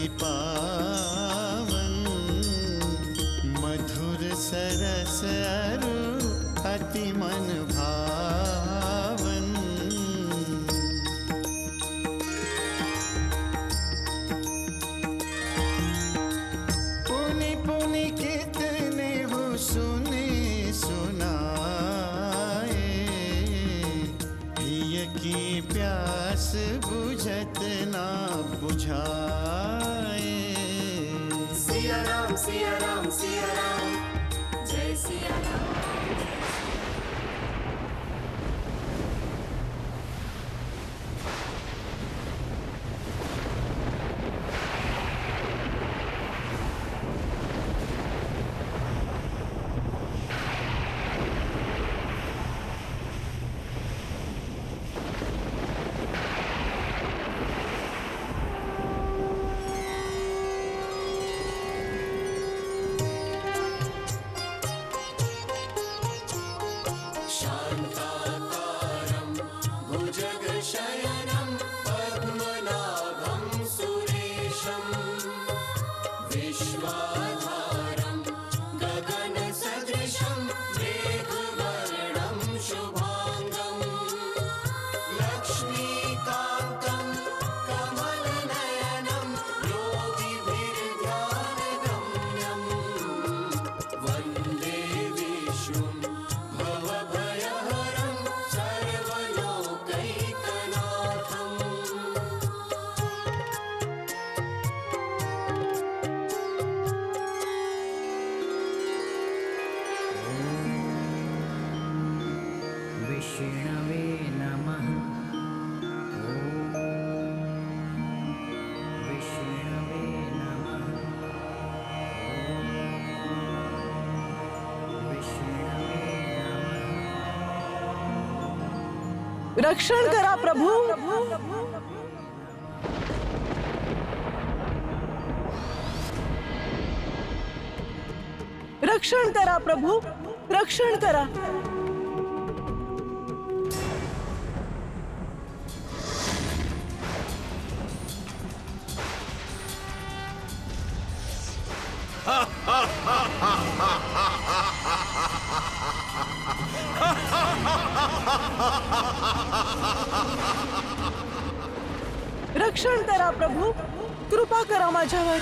अति पावन, मधुर सरस अरु अति मन भावन। पुनि पुनि कितने हो सुने सुनाए, प्रिय की प्यास बुझत ना बुझाए। सिया राम सिया राम सिया राम, जय सिया राम। शान्ताकारं भुजगशयनं पद्मनाभं सुरेशं, विश्वाधारं गगनसदृशं मेघवर्णं शुभांगं, लक्ष्मीकान्तं कमलनयनं योगिभिर्ध्यानगम्यं, वन्दे विष्णुं भवभयहरं सर्वलोकैकनाथम्। विष्णवे नमः। ॐ विष्णवे नमः। ॐ विष्णवे नमः। रक्षण करा प्रभु, रक्षण करा प्रभु, रक्षण करा। रक्षण करा प्रभु, कृपा करा माझ्यावर।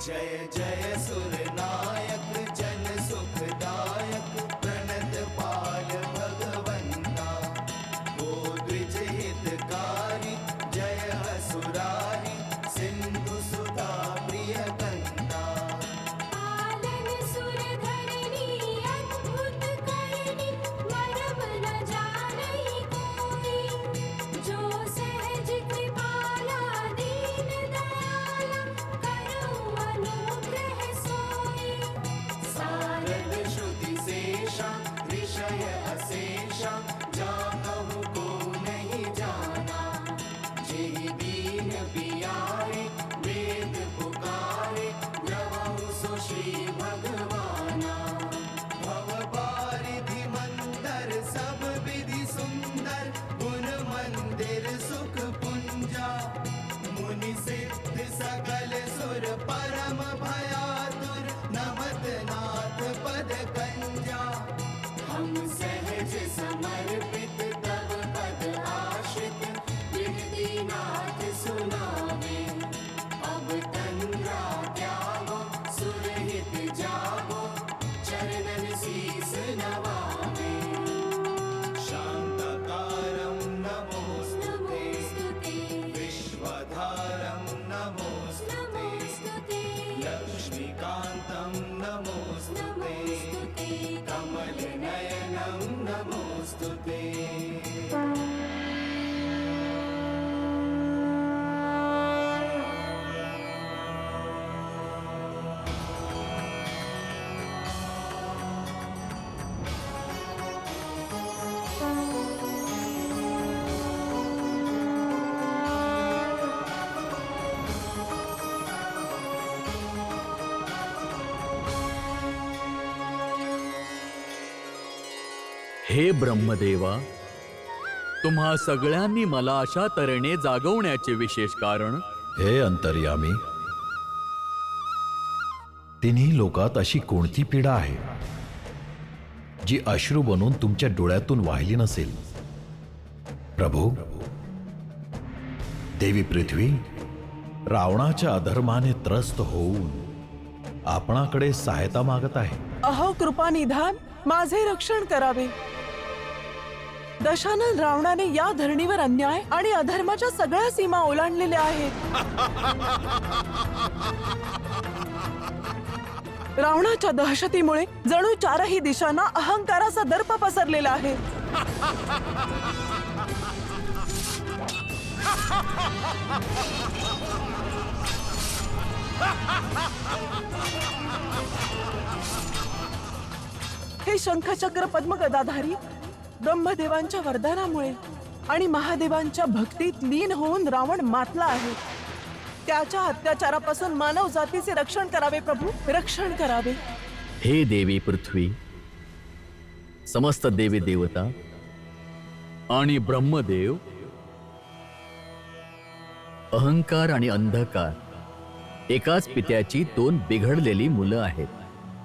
जय जय सुरनायक जन सुखदायक, प्रणत पाल भगवंता, गो द्विज हितकारी, जय असुरारी, सिंधु सुधा प्रिय कंता। पालन सुरधरणी अद्भुत करनी, मरम न जानई कोई, जो सहज कृपाला दीन दयाला, करो अनुग्रह सोई। सारद श्रुति शेषा ऋषय अशेषा, जाकहु को नहीं जाना, जेहि दीन पियारे वेद पुकारे, द्रवहु सो श्री भगवाना। भव बारिधि मंदर सब विधि सुंदर, गुण मंदिर सुख पुंजा, मुनि सिद्ध सकल सुर परम भयातुर, नमत नाथ पद कंजा। हम सहज समर्पित तब पद आश्रित, विनती नाथ सुनावे, अब तंद्रा त्यागो सुरहित जागो, चरणन शीस नवावे। शांताकारं नमोस्तुते, नमोस्तुते विश्वधारं नमोस्तुते। हे ब्रह्मदेवा, तुम्हा सगळ्यांनी मला अशा तऱ्हेने जागवण्याचे विशेष कारण? हे अंतर्यामी, तिन्ही लोकात अशी कोणती पीडा आहे जी अश्रू बनून तुमच्या डोळ्यातून वाहिली नसेल? प्रभू, देवी पृथ्वी रावणाच्या अधर्माने त्रस्त होऊन आपणाकडे सहायता मागत आहे. अहो कृपानिधान, माझे रक्षण करावे. दशानन रावणाने या धरणीवर अन्याय आणि अधर्माच्या सगळ्या सीमा ओलांडलेल्या आहेत. रावणाच्या दहशतीमुळे जणू चारही दिशांना अहंकाराचा दर्प पसरलेला आहे. हे शंखचक्र पद्मगदाधारी ब्रह्मदेवांच्या वरदानामुळे आणि महादेवांच्या भक्तीत लीन होऊन रावण मातला आहे. त्याच्या अत्याचारापासून मानव जातीचे रक्षण करावे प्रभू, रक्षण करावे. हे देवी पृथ्वी, समस्त देवी देवता आणि ब्रह्मदेव, अहंकार आणि अंधकार एकाच पित्याची दोन बिघडलेली मुलं आहेत.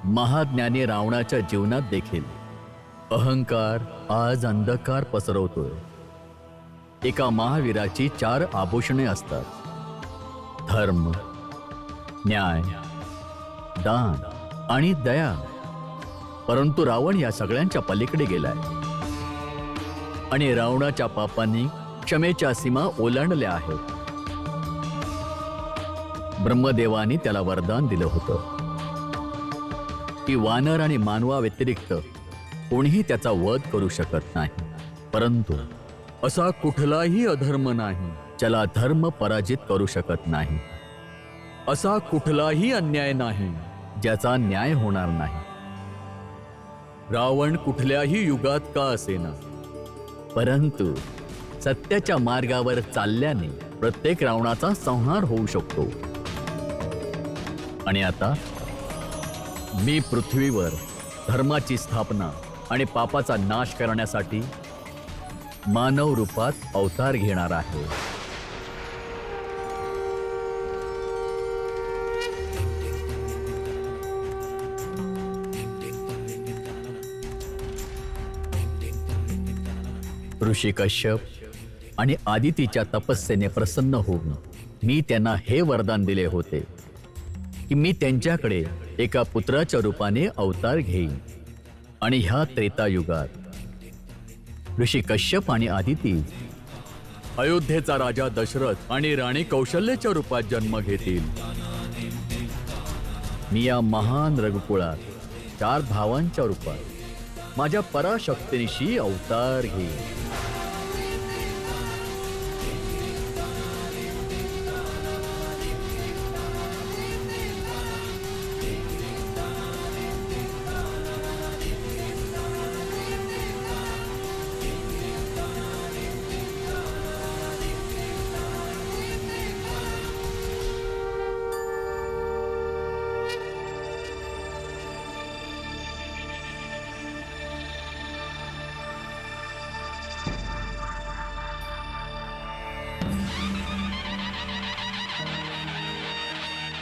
महाज्ञानी रावणाच्या जीवनात देखील अहंकार आज अंधकार पसरवतोय. एका महावीराची 4 आभूषणे असतात: धर्म, न्याय, दान आणि दया. परंतु रावण या सगळ्यांच्या पलीकडे गेलाय आणि रावणाच्या पापांनी क्षमेच्या सीमा ओलांडल्या आहेत. ब्रह्मदेवानी त्याला वरदान दिलं होतं की वानर आणि मानवा व्यतिरिक्त कोणीही त्याचा वध करू शकत नाही. परंतु असा कुठलाही अधर्म नाही ज्याला धर्म पराजित करू शकत नाही. असा कुठलाही अन्याय नाही ज्याचा न्याय होणार नाही. रावण कुठल्याही युगात का असेना, परंतु सत्याच्या मार्गावर चालल्याने प्रत्येक रावणाचा संहार होऊ शकतो. आणि आता मी पृथ्वीवर धर्माची स्थापना आणि पापाचा नाश करण्यासाठी मानव रूपात अवतार घेणार आहे. ऋषी कश्यप आणि आदितीच्या तपस्येने प्रसन्न होऊन मी त्यांना हे वरदान दिले होते की मी त्यांच्याकडे एका पुत्राच्या रूपाने अवतार घेईन. आणि ह्या त्रेतायुगात ऋषी कश्यप आणि आदिती अयोध्येचा राजा दशरथ आणि राणी कौशल्याच्या रूपात जन्म घेतील. मी या महान रघुकुळात 4 भावांच्या रूपात माझ्या पराशक्तीनिशी अवतार घेईन.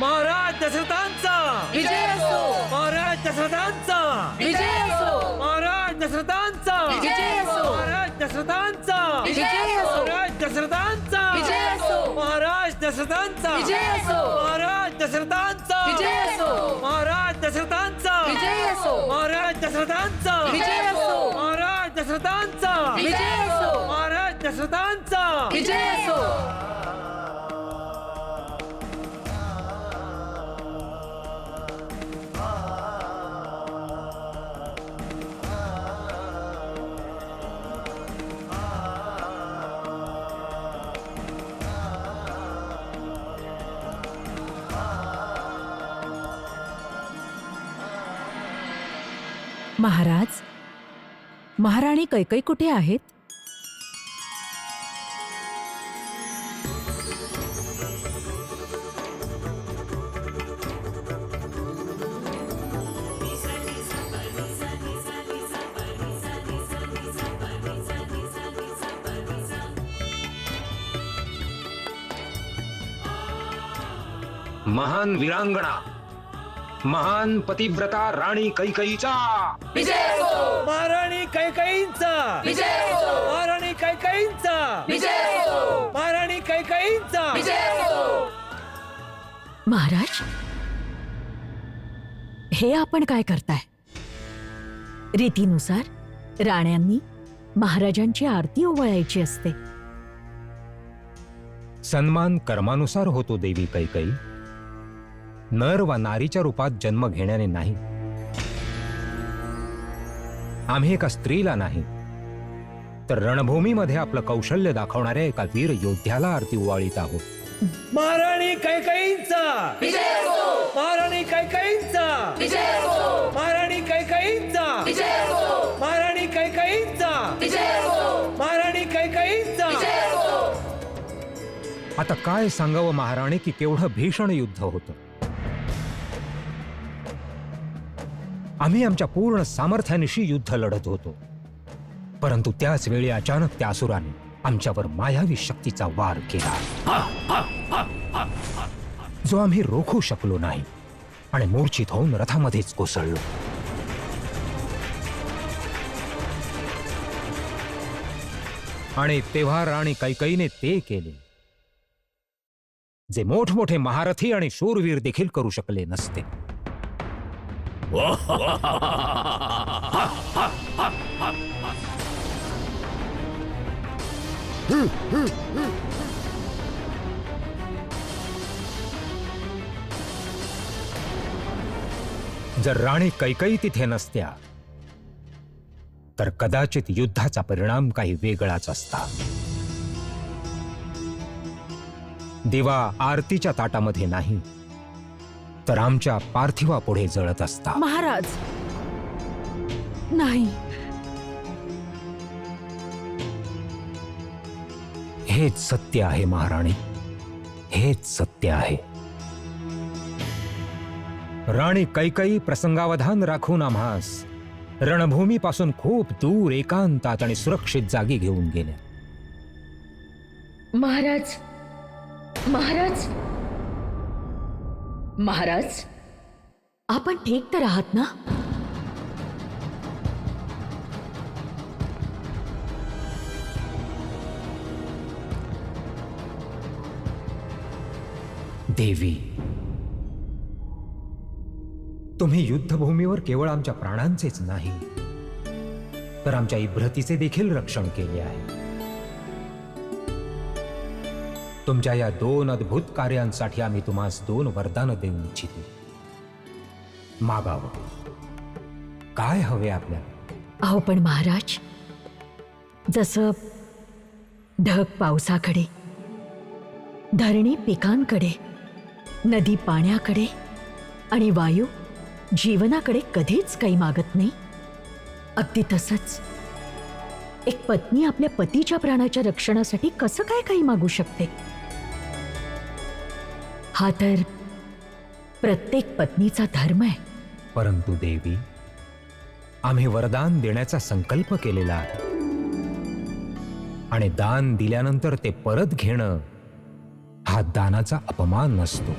महाराज दशरथांचा विजय असो, महाराज दशरथांचा विजय असो, महाराज दशरथांचा विजय असो, महाराज दशरथांचा विजय असो, महाराज दशरथांचा विजय असो, महाराज दशरथांचा विजय असो, महाराज दशरथांचा विजय असो, महाराज दशरथांचा विजय असो, महाराज दशरथांचा विजय असो, महाराज दशरथांचा विजय असो, महाराज दशरथांचा विजय असो. महाराज, महाराणी कैकई कुठे आहेत? महान वीरांगणा, महान पतिव्रता राणी कैकईचा महाराणी कैकईंचा महाराणी कैकईंचा महाराणी कैकईंचा महाराज, हे आपण काय करताय? रीतीनुसार राण्यांनी महाराजांची आरती ओवाळायची असते. सन्मान कर्मानुसार होतो देवी कैकई, नर व नारीच्या रूपात जन्म घेण्याने नाही. आम्ही एका स्त्रीला नाही, तर रणभूमीमध्ये आपलं कौशल्य दाखवणाऱ्या एका वीर योद्ध्याला आरती ओवाळीत आहोत. महाराणी कैकईंचा महाराणी कैकईंचा महाराणी कैकईंचा महाराणी कैकईंचा महाराणी कैकईंचा. आता काय सांगावं महाराणी की केवढं भीषण युद्ध होतं. आम्ही आमच्या पूर्ण सामर्थ्यानिशी युद्ध लढत होतो, परंतु त्याच वेळी अचानक त्या असुराने आमच्यावर मायावी शक्तीचा वार केला, जो आम्ही रोखू शकलो नाही आणि मूर्छित होऊन रथामध्येच कोसळलो. आणि तेव्हा राणी कैकईने ते केले जे मोठमोठे महारथी आणि शूरवीर देखील करू शकले नसते. जर राणी कैकई तिथे नसत्या तर कदाचित युद्धाचा परिणाम काही वेगळाच असता. दिवा आरतीच्या ताटामध्ये नाही, तर आमच्या पार्थिवापुढे जळत असता. महाराज, नाही. हेच सत्य आहे महाराणी, हेच सत्य आहे. राणी कैकई प्रसंगावधान राखून आम्हास रणभूमीपासून खूप दूर एकांतात आणि सुरक्षित जागी घेऊन गेल्या. महाराज, महाराज, महाराज, आपण ठीक तर आहात ना? देवी, तुम्ही युद्धभूमीवर केवळ आमच्या प्राणांचेच नाही, तर आमच्या इब्रतीचे देखील रक्षण केले आहे. तुमच्या या 2 अद्भुत कार्यांसाठी आम्ही तुम्हास 2 वरदान देऊ इच्छितो. मागावं, काय हवे आपल्याला? अहो पण महाराज, जसं ढग पावसाकडे, धरणी पिकांकडे, नदी पाण्याकडे आणि वायू जीवनाकडे कधीच काही मागत नाही, अगदी तसंच एक पत्नी आपल्या पतीच्या प्राणाच्या रक्षणासाठी कसं काय काही मागू शकते? हा तर प्रत्येक पत्नीचा धर्म आहे. परंतु देवी, आम्ही वरदान देण्याचा संकल्प केलेला आहे, आणि दान दिल्यानंतर ते परत घेणं हा दानाचा अपमान नसतो.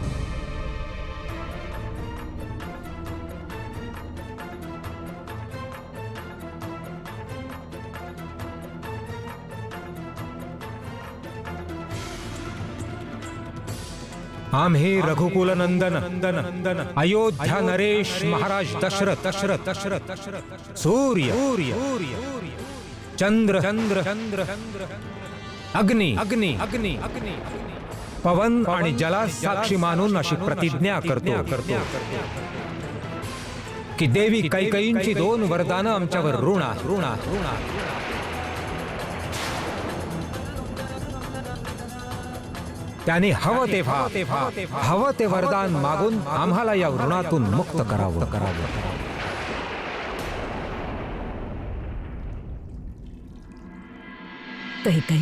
आम्ही रघुकुल नंदन अयोध्या नरेश महाराज दशरथ सूर्य चंद्र अग्नि पवन आणि जला साक्षी मानून अशी प्रतिज्ञा करतो की देवी कैकईंची 2 वरदानं आमच्यावर ऋण त्याने हवं ते वरदान मागून आम्हाला या ऋणातून मुक्त करावं. कैकई,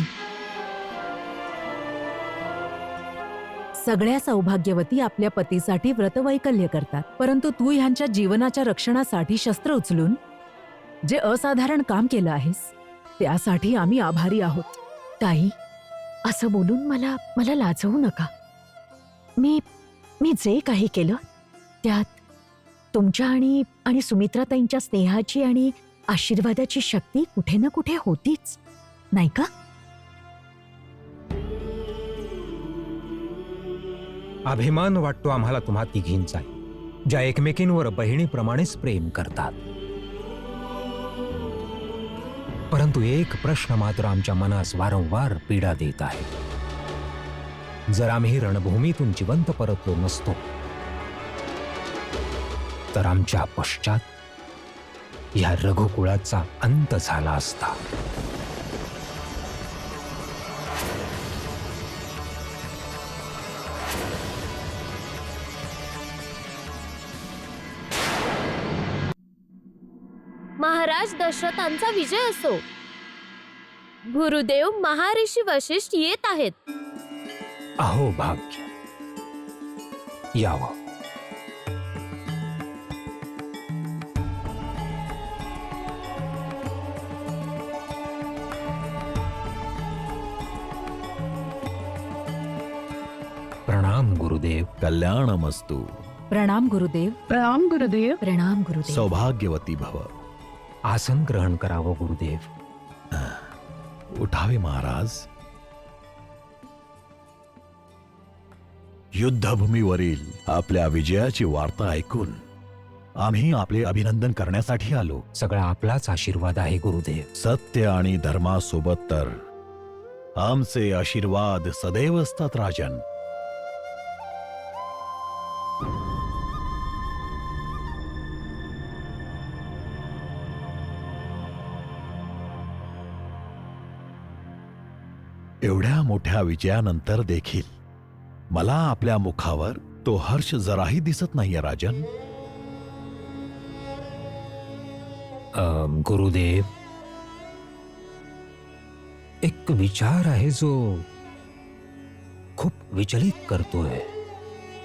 सगळ्या सौभाग्यवती आपल्या पतीसाठी व्रतवैकल्य करतात, परंतु तू ह्यांच्या जीवनाच्या रक्षणासाठी शस्त्र उचलून जे असाधारण काम केलं आहेस त्यासाठी आम्ही आभारी आहोत. ताई, असं बोलून मला लाजवू नका. मी मी जे काही केलं त्यात तुमच्या आणि सुमित्राताईंच्या स्नेहाची आणि आशीर्वादाची शक्ती कुठे ना कुठे होतीच, नाही का? अभिमान वाटतो आम्हाला तुम्हा तिघींचा, ज्या एकमेकींवर बहिणीप्रमाणेच प्रेम करतात. परंतु एक प्रश्न मात्र आमच्या मनास वारंवार पीडा देत आहे. जर आम्ही रणभूमीतून जिवंत परतलो नसतो तर आमच्या पश्चात या रघुकुळाचा अंत झाला असता. महाराज दशरथांचा विजय असो. गुरुदेव महर्षी वशिष्ठ येत आहेत. अहो भाग्य, यावं. प्रणाम गुरुदेव. कल्याणमस्तु. प्रणाम गुरुदेव. प्रणाम गुरुदेव. प्रणाम गुरुदेव. सौभाग्यवती भव. आसन ग्रहण करावं गुरुदेव. उठावे महाराज. युद्धभूमीवरील आपल्या विजयाची वार्ता ऐकून आम्ही आपले अभिनंदन करण्यासाठी आलो. सगळा आपलाच आशीर्वाद आहे गुरुदेव. सत्य आणि धर्मासोबत तर आमचे आशीर्वाद सदैव असतात राजन. एवढ्या मोठ्या विजयानंतर देखील मला आपल्या मुखावर तो हर्ष जराही दिसत नाहीये राजन. गुरुदेव, एक विचार आहे जो खूप विचलित करतोय.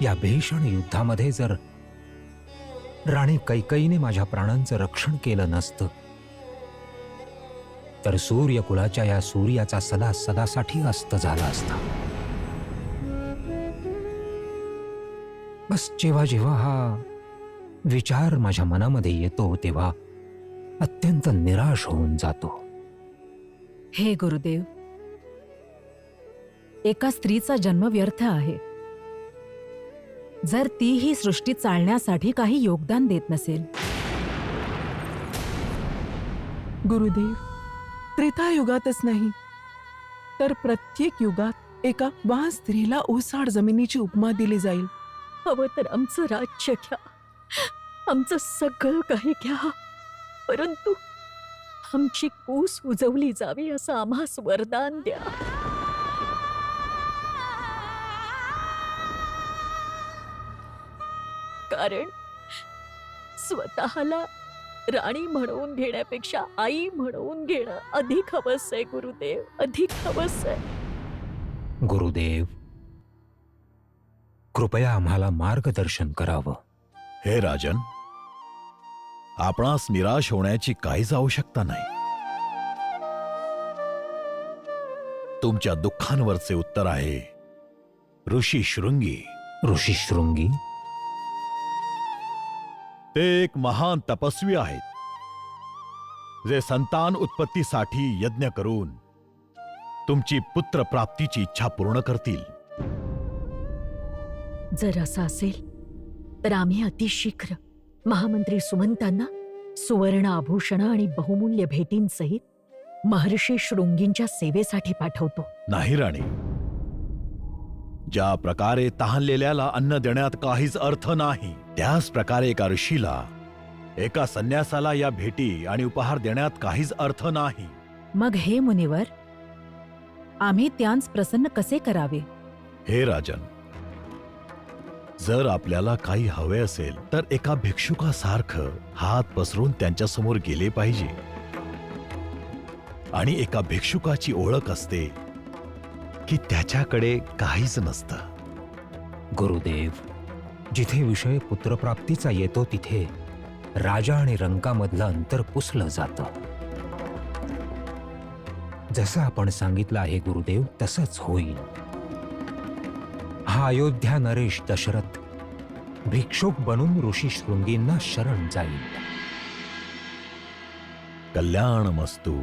या भीषण युद्धामध्ये जर राणी कैकेयीने माझ्या प्राणांचं रक्षण केलं नसतं तर सूर्यकुलाच्या या सूर्याचा सदा सदासाठी अस्त झाला असता. बस जेव्हा जेव्हा हा विचार माझ्या मनामध्ये येतो तेव्हा अत्यंत निराश होऊन जातो. हे गुरुदेव, एका स्त्रीचा जन्म व्यर्थ आहे जर ती ही सृष्टी चालण्यासाठी काही योगदान देत नसेल. गुरुदेव, त्रेतायुगातच नाही तर प्रत्येक युगात एका वाहन स्त्रीला ओसाड जमिनीची उपमा दिली जाईल. हवं तर आमचं राज्य घ्या, आमचं सगळं काही घ्या, परंतु आमची कूस उजवली जावी असं आम्हास वरदान द्या. कारण स्वतःला राणी म्हणवून घेण्यापेक्षा आई म्हणवून घेणं अधिक हवस आहे गुरुदेव, अधिक हवस आहे. गुरुदेव, कृपया आम्हाला मार्गदर्शन करावं. हे राजन, आपणास निराश होण्याची काहीच आवश्यकता नाही. तुमच्या दुःखांवरचे उत्तर आहे ऋषी शृंगी. ऋषी शृंगी? ते एक महान तपस्वी आहेत जे संतान उत्पत्तीसाठी यज्ञ करून तुमची पुत्र प्राप्तीची इच्छा पूर्ण करतील. जर असं असेल तर आम्ही अतिशीघ्र महामंत्री सुमंतांना सुवर्ण आभूषण आणि बहुमूल्य भेटींसहित महर्षी शृंगींच्या सेवेसाठी पाठवतो. नाही राणी, ज्या प्रकारे तहानलेल्याला अन्न देण्यात काहीच अर्थ नाही त्याच प्रकारे एका ऋषीला, एका संन्यासाला या भेटी आणि उपहार देण्यात काहीच अर्थ नाही. मग हे मुनिवर, आम्ही त्यांस प्रसन्न कसे करावे? हे राजन, जर आपल्याला काही हवे असेल तर एका भिक्षुकासारखं हात पसरून त्यांच्यासमोर गेले पाहिजे. आणि एका भिक्षुकाची ओळख असते की त्याच्याकडे काहीच नसतं. गुरुदेव, जिथे विषय पुत्रप्राप्तीचा येतो तिथे राजा आणि रंकामधलं अंतर पुसलं जातं. जसं आपण सांगितलं आहे गुरुदेव, तसंच होईल. हा हा अयोध्या नरेश दशरथ भिक्षुक बनून ऋषी शृंगींना शरण जाईल. कल्याणमस्तु.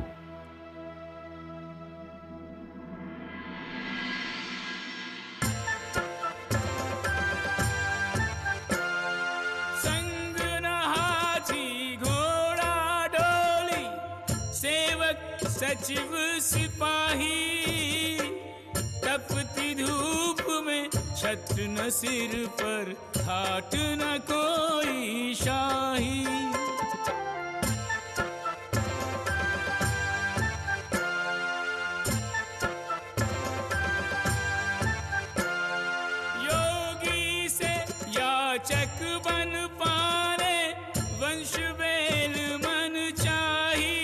सचिव सिपाही तपती धूप में छत्र न सिर पर ठाट न कोई शाही. योगी से याचक बन पाने वंश बेल मन चाही.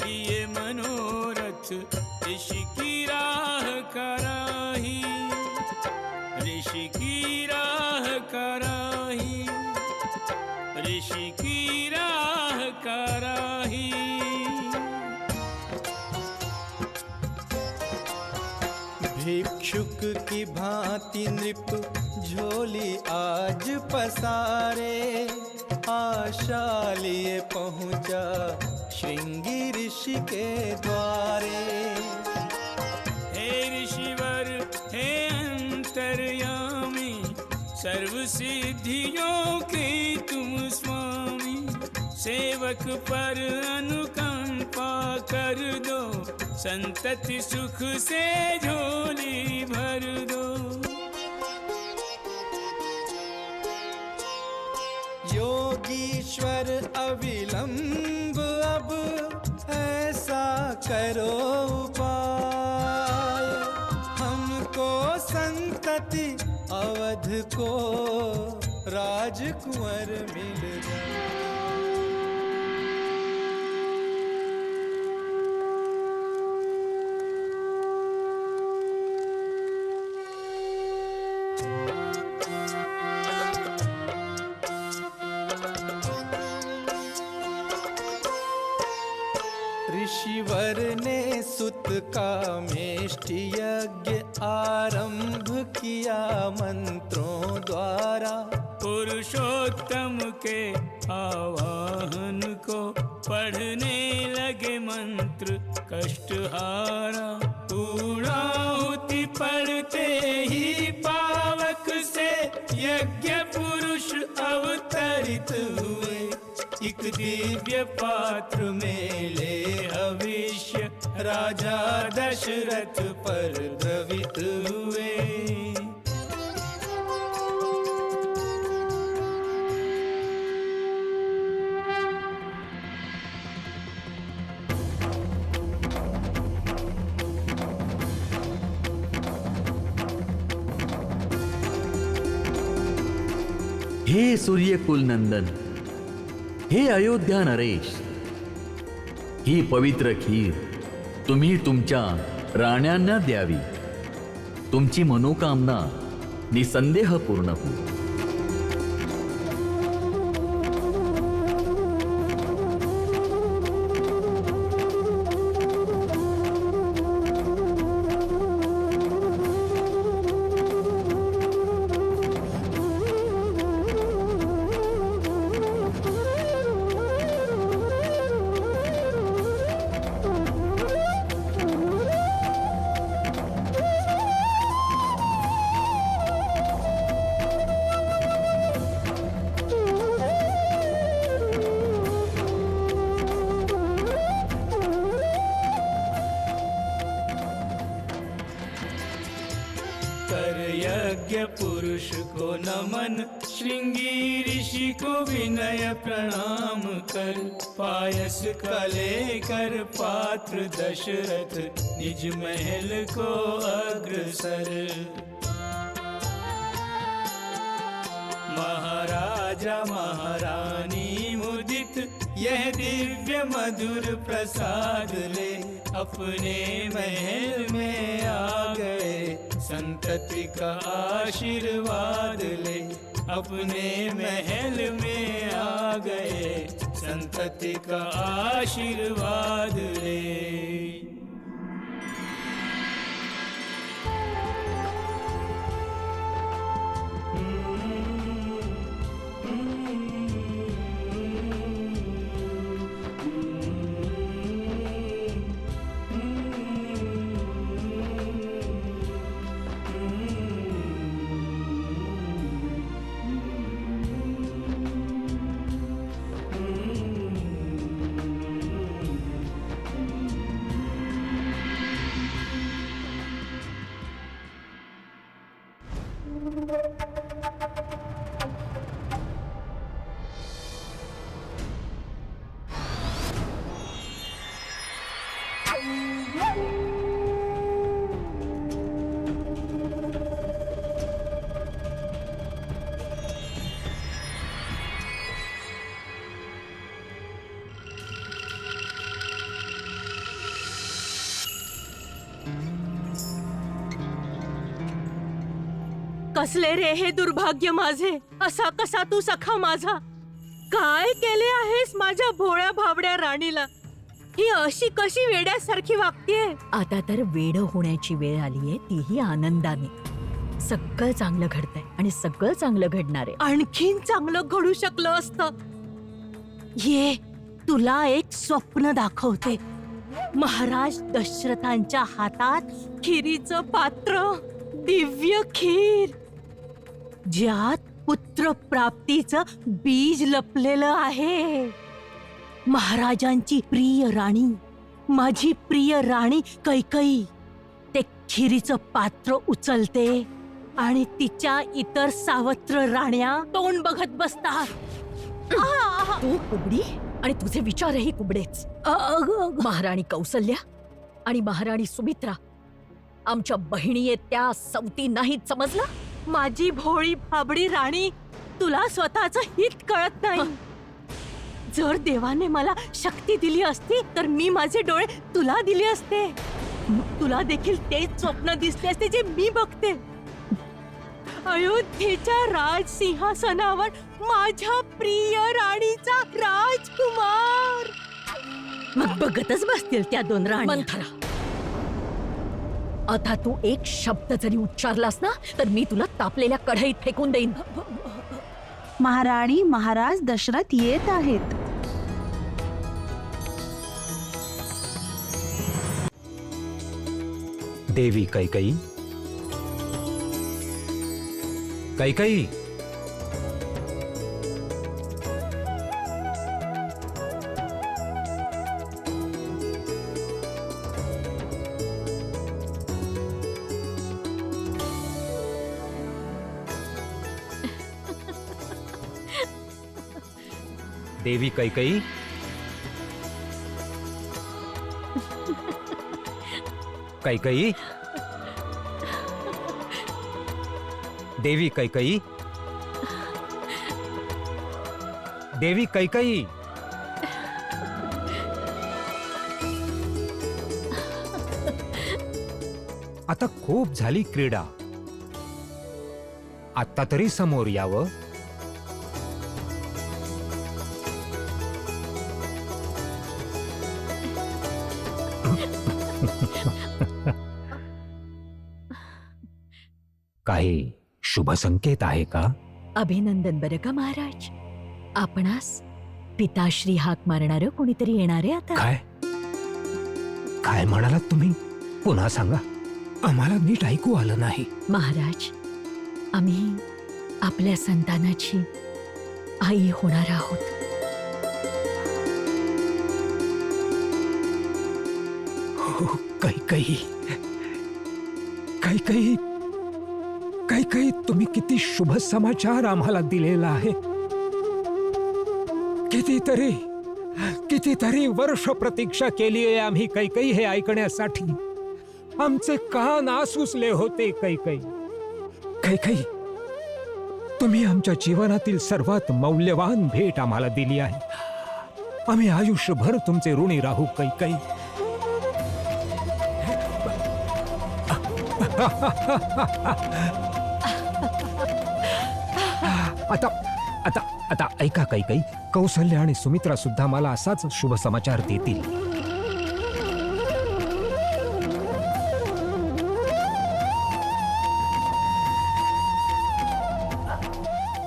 लिए मनोरथ ऋषि की राह कराही. ऋषि की राह कराही. ऋषि की राह कराही. भिक्षुक की भांति नृप झोली आज पसारे. आशा लिए पहुंचा श्रृंगी ऋषि के द्वारे. हे ऋषिवर हे अंतर्यामी सर्व सिद्धियों के तुम स्वामी. सेवक पर अनुकंपा कर दो संतति सुख से झोली भर दो. योगीश्वर अविलंब अब ऐसा करो उपाय. हमको संतति अवध को राजकुंवर मिल जाए. ऋषिवर ने सुत का मेष्टि यज्ञ आरंभ किया मंत्रों द्वारा. पुरुषोत्तम के आवाहन को पढ़ने लगे मंत्र कष्टहारा. पूर्णाहुति पढ़ते ही पावक से यज्ञ पुरुष अवतरित हुए. एक दिव्य पात्र में ले हविष्य राजा दशरथ पर द्रवित हुए. हे सूर्यकुल नंदन, हे अयोध्या नरेश, ही पवित्र खीर तुम्ही तुमच्या राण्यांना द्यावी. तुमची मनोकामना निसंदेह पूर्ण हो. यज्ञ पुरुष को नमन, श्रृंगी ऋषि को विनय प्रणाम कर। पायस का लेकर पात्र दशरथ निज महल को अग्रसर। महाराजा महारानी मुदित यह दिव्य मधुर प्रसाद ले अपने महल में आ गए। संतति का आशीर्वाद ले अपने महल में आ गए। संतति का आशीर्वाद ले। कसले रे हे दुर्भाग्य माझे, असा कसा तू सखा माझा, काय केले आहेस माझ्या भोळ्या भाबड्या राणीला? ही अशी कशी वेड्यासारखी वागतेय? आता तर वेड होण्याची वेळ आलीये, तीही आनंदाने. सगळं चांगलं घडतंय आणि सगळं चांगलं घडणार आहे. आणखीन चांगलं घडू शकलं असतं. ये तुला एक स्वप्न दाखवते. महाराज दशरथांच्या हातात खिरीचं पात्र, दिव्य खीर, ज्यात पुत्र प्राप्तीचं बीज लपलेलं आहे. महाराजांची प्रिय राणी, माझी प्रिय राणी कैकई ते खिरीचं पात्र उचलते आणि तिच्या इतर सावत्र राण्या तोंड बघत बसतात. तू कुबडी आणि तुझे विचारही कुबडेच. महाराणी कौसल्या आणि महाराणी सुमित्रा आमच्या बहिणी आहेत, त्या सवती नाहीत, समजलं? माझी भोळी भाबडी राणी, तुला स्वतःचं हित कळत नाही. जर देवाने मला शक्ती दिली असती तर मी माझे डोळे तुला दिले असते. तुला देखील तेच स्वप्न दिसले असते जे मी बघते. अयोध्येच्या राजसिंहासनावर माझ्या प्रिय राणीचा राजकुमार. मग बघतच बसतील त्या दोन राणी. मंथरा, आता तू एक शब्द जरी उच्चारलास ना तर मी तुला तापलेल्या कढईत फेकून देईन. महाराणी, महाराज दशरथ येत आहेत. देवी कैकई, कैकई, देवी कैकई, कैकई, देवी कैकई, देवी कैकई. आता खूप झाली क्रीडा, आता तरी समोर यावं. काही शुभ संकेत आहे का? अभिनंदन बरं का महाराज. आपणास पिताश्री हाक मारणार कोणीतरी येणारे आता. काय काय म्हणालात तुम्ही? पुन्हा सांगा, आम्हाला नीट ऐकू आलं नाही. महाराज, आम्ही आपल्या संतानाची आई होणार आहोत. हो, कैकई, कैकई, कैकई, तुम्ही किती शुभ समाचार आम्हाला दिलेला आहे. कितीतरी कितीतरी वर्ष प्रतीक्षा केली आहे आम्ही कैकई हे ऐकण्यासाठी. आमचे कान आसुसले होते कैकई. कैकई, तुम्ही आमच्या जीवनातील सर्वात मौल्यवान भेट आम्हाला दिली आहे. आम्ही आयुष्यभर तुमचे ऋणी राहू कैकई. आता आता आता ऐका कैकई, कौसल्या आणि सुमित्रा सुद्धा मला असाच शुभ समाचार देतील.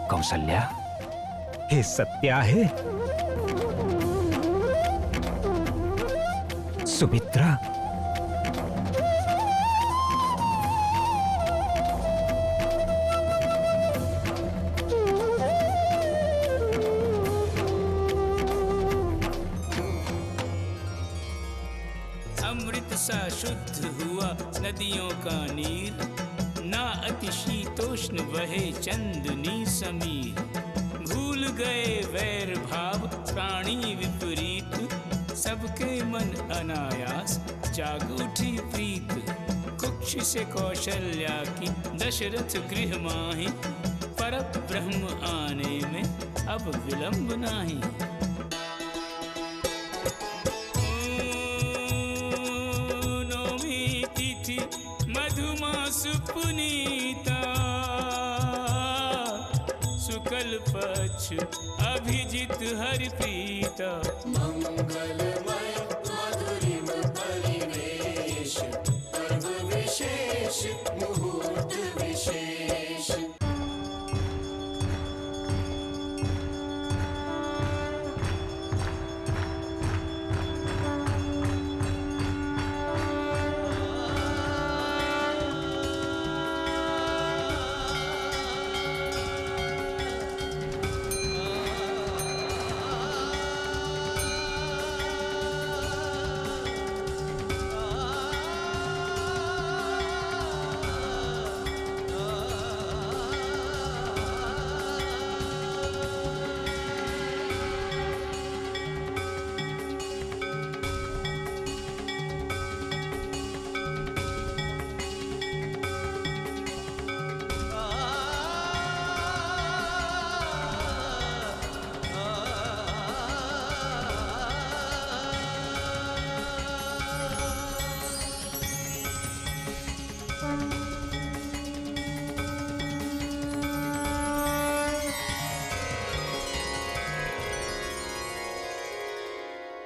कौसल्या, हे सत्य आहे? सुमित्रा, अमृत सा शुद्ध हुआ नदियों का नीर, ना अतिशीतोष्ण वहे चंदनी समीर। भूल गए वैर भाव प्राणी विपरीत, सबके मन अनायास जाग उठी प्रीत। कुक्ष से कौशल्या की दशरथ गृह माहि, पर ब्रह्म आने में अब विलंब नाही। नौमी तिथि मधुमास पुनीता, शुक्ल पक्ष अभिजित हरि प्रीता। मंगलमय मधुरिम परिवेश, पर्व विशेष मुहूर्त विशेष।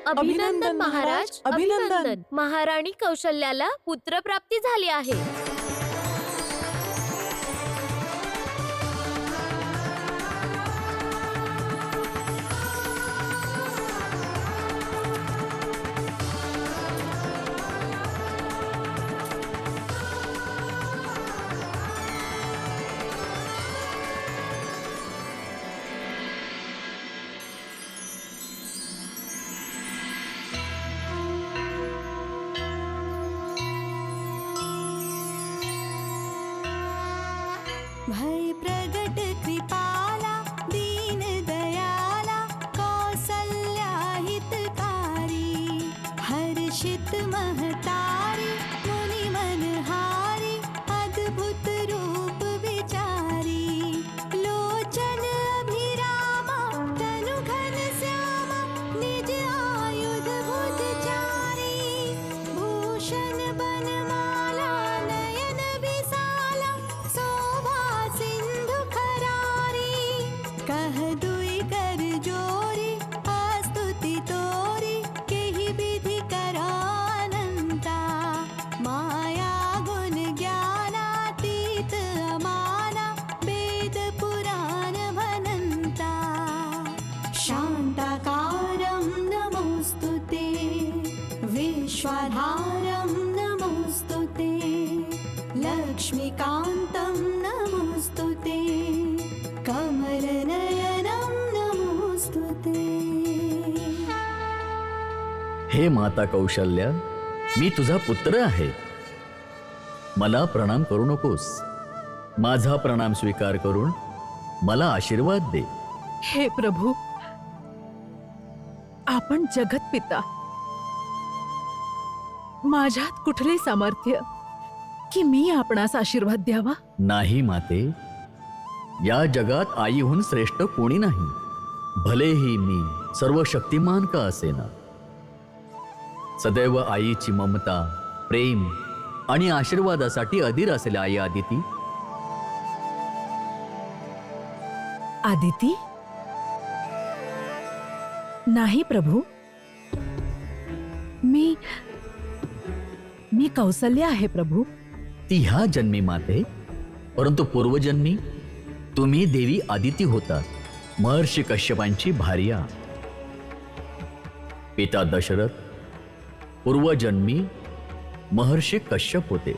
अभिनंदन महाराज, अभिनंदन। महाराणी कौशल्याला पुत्रप्राप्ती झाली आहे। भय प्रगट कृपाला, दीन दयाला, कौसल्या हितकारी। हर्षित महतारी, मुनि मनहारी, अद्भुत रूप विचारी। लोचन अभिरामा, तनु घन श्यामा, निज आयुध भुजचारी। भूषण बनमाला, नयन विशाला, शोभा सिंधु खरारी। कह दुई कर जोरी, स्तुति तोरी, केहि विधि करानंता। माया गुण ज्ञानातीत अमाना, वेद पुराण भनंता। शांताकारं नमोस्तुते, विश्वाधारं नमोस्तुते, लक्ष्मीकान्तं नमोस्तुते, कमलनयनं नमोस्तुते। हे माता कौशल्या, मी तुझा पुत्र आहे. मला प्रणाम करू नकोस. माझा प्रणाम स्वीकार करून मला आशीर्वाद दे. हे प्रभू, आपण जगत पिता. माझ्यात कुठले सामर्थ्य की मी आपणास आशीर्वाद द्यावा? नाही माते, या जगात आईहून श्रेष्ठ कोणी नाही. भलेही मी सर्व शक्तिमान का असेना, सदैव आईची ममता, प्रेम आणि आशीर्वादासाठी अधीर असेल आई आदिती. आदिती? नाही प्रभू, मी कौसल्या आहे प्रभू. ती ह्या जन्मी माते, परंतु पूर्वजन्मी तुम्ही देवी आदिती होता, महर्षी कश्यपांची भार्या. पिता दशरथ पूर्वजन्मी महर्षी कश्यप होते.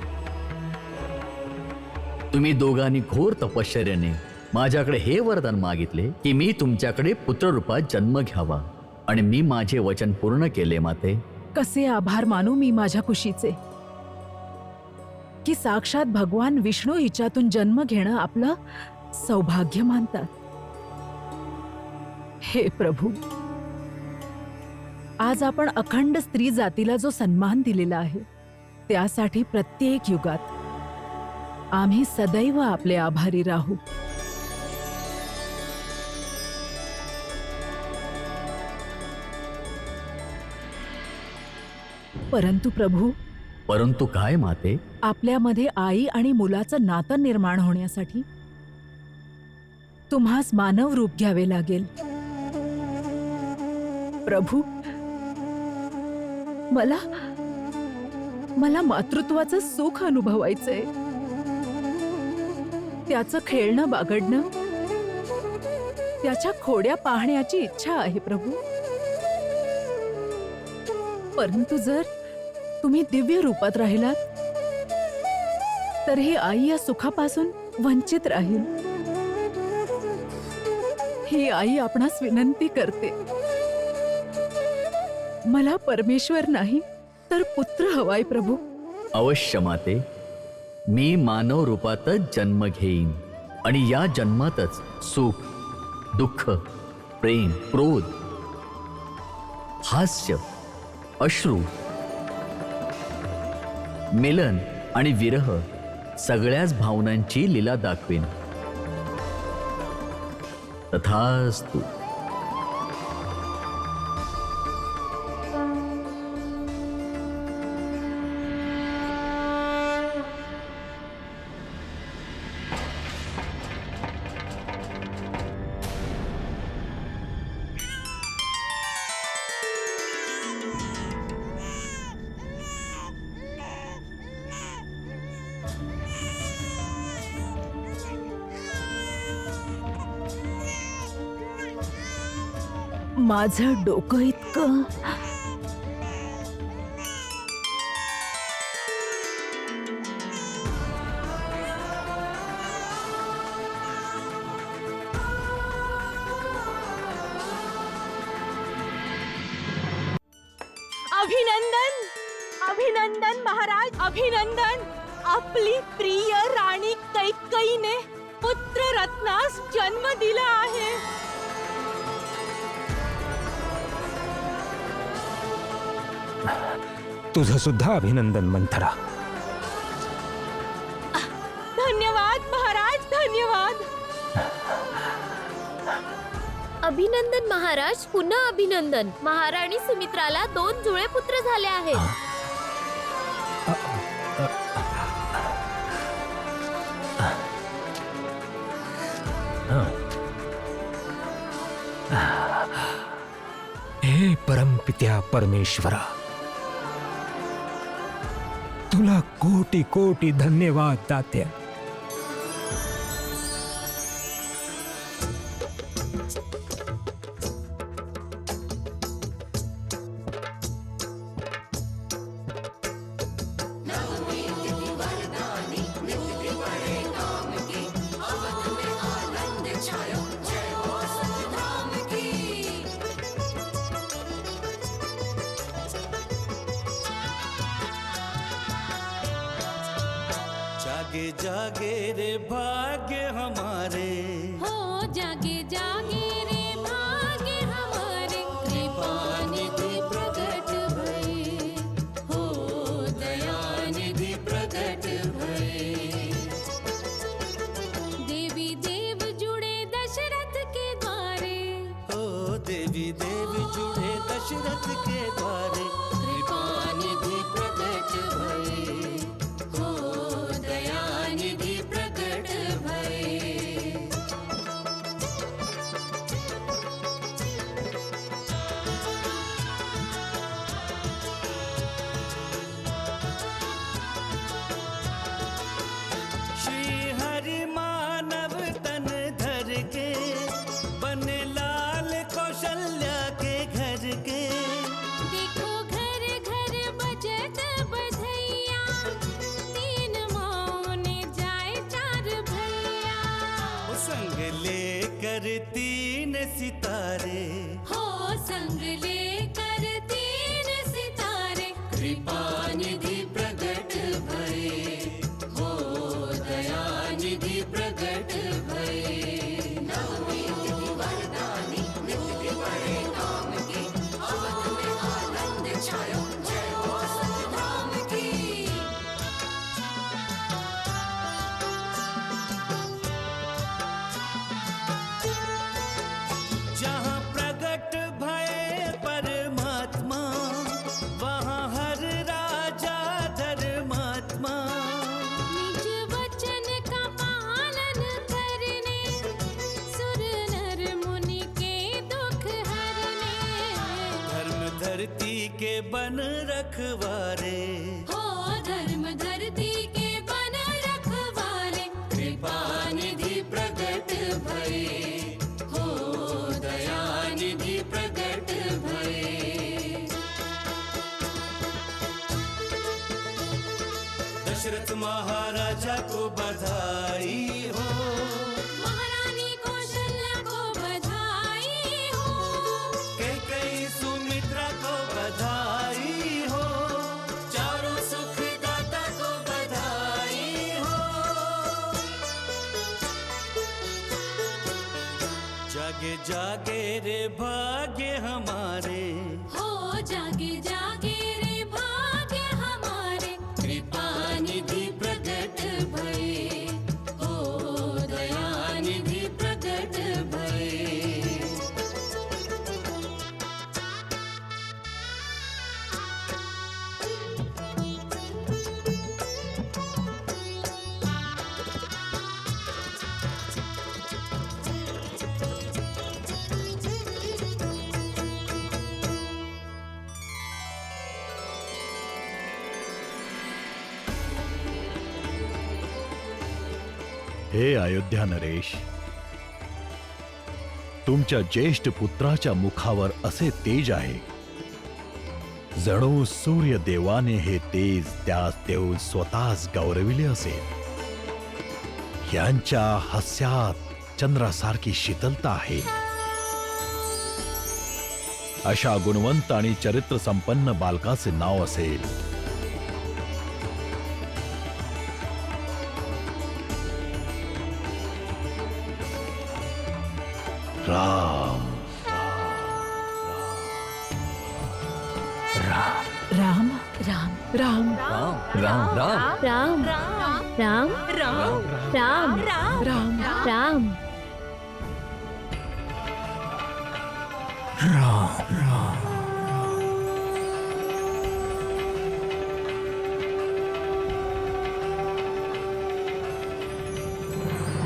तुम्ही दोघांनी घोर तपश्चर्याने माझ्याकडे हे वरदान मागितले की मी तुमच्याकडे पुत्ररूपात जन्म घ्यावा, आणि मी माझे वचन पूर्ण केले माते. कसे आभार मानू मी माझ्या कुशीचे. की साक्षात भगवान विष्णू हिच्यातून जन्म घेणं आपलं सौभाग्य मानतात. हे प्रभू, आज आपण अखंड स्त्री जातीला जो सन्मान दिलेला आहे त्यासाठी प्रत्येक युगात आम्ही सदैव आपले आभारी राहू. परंतु प्रभू, परंतु काय माते? आपल्यामध्ये आई आणि मुलाचं नातं निर्माण होण्यासाठी तुम्हास मानव रूप घ्यावे लागेल. प्रभू, मला मातृत्वाचं सुख अनुभवायचंय. त्याचं खेळणं बागडणं, त्याच्या खोड्या पाहण्याची इच्छा आहे प्रभू. परंतु जर तुम्ही दिव्य रूपात राहिलात तर ही आई या सुखापासून वंचित राहील. ही आई आपणास विनंती करते, मला परमेश्वर नाही तर पुत्र हवाय प्रभू. अवश्य माते, मी मानव रूपातच जन्म घेईन आणि या जन्मातच सुख, दुःख, प्रेम, क्रोध, हास्य, अश्रू, मिलन आणि विरह सगळ्याच भावनांची लीला दाखवेन. तथास्तु. माझं डोकं इतकं अभिनंदन, अभिनंदन महाराज, अभिनंदन. आपली प्रिय राणी कैकेयीने पुत्र रत्नास जन्म दिला आहे. तुझं सुद्धा अभिनंदन मंथरा. धन्यवाद महाराज, धन्यवाद. अभिनंदन महाराज, पुन्हा अभिनंदन. महाराणी सुमित्राला 2 जुळे पुत्र झाले आहेत. हे परमपित्या परमेश्वरा, तुला कोटी कोटी धन्यवाद दात्या. जागे जागे रे भाग्य हमारे, हो जागे जागे रे भाग्य हमारे. कृपा निधि प्रकट भये, हो दया निधि प्रकट भये. देवी देव जुड़े दशरथ के द्वारे, ओ देवी देव जुड़े दशरथ के द्वारे. कृपा निधि प्रकट भये, हो दया निधि प्रकट भये. श्री हरि मानव तन धर के बने लाल कौशल्या के घर के. देखो घर घर बजत बधैया, 3 माओ ने जाए 4 भैया. संग लेकर 3 सितारे, हो संग लेकर 3 सितारे. कृपा निधि प्रकट भये, बन रखवारे, हो धर्म धरती के बन रखवारे, कृपा निधि प्रगट भये, हो दया निधि प्रगट भये। दशरथ महाराजा को बधाई हो, महारानी कौशल्या को बधाई हो, कैकेयी सुमित्रा को बधाई हो, चारों सुखदाता को बधाई हो। जागे जागे रे भाग्य हमारे, हो जागे जागे रे भाग्य हमारे, कृपा निधि प्रगट भये, हो दया निधि प्रगट भये। हे अयोध्या नरेश, तुमच्या ज्येष्ठ पुत्राच्या मुखावर असे तेज आहे, जणू सूर्य देवाने हे तेज त्यास देऊन स्वतःच गौरविले असेल. यांच्या हास्यात चंद्रासारखी शीतलता आहे. अशा गुणवंत आणि चरित्र संपन्न बालकाचे नाव असेल राम. राम राम राम राम राम राम राम राम राम राम राम राम राम राम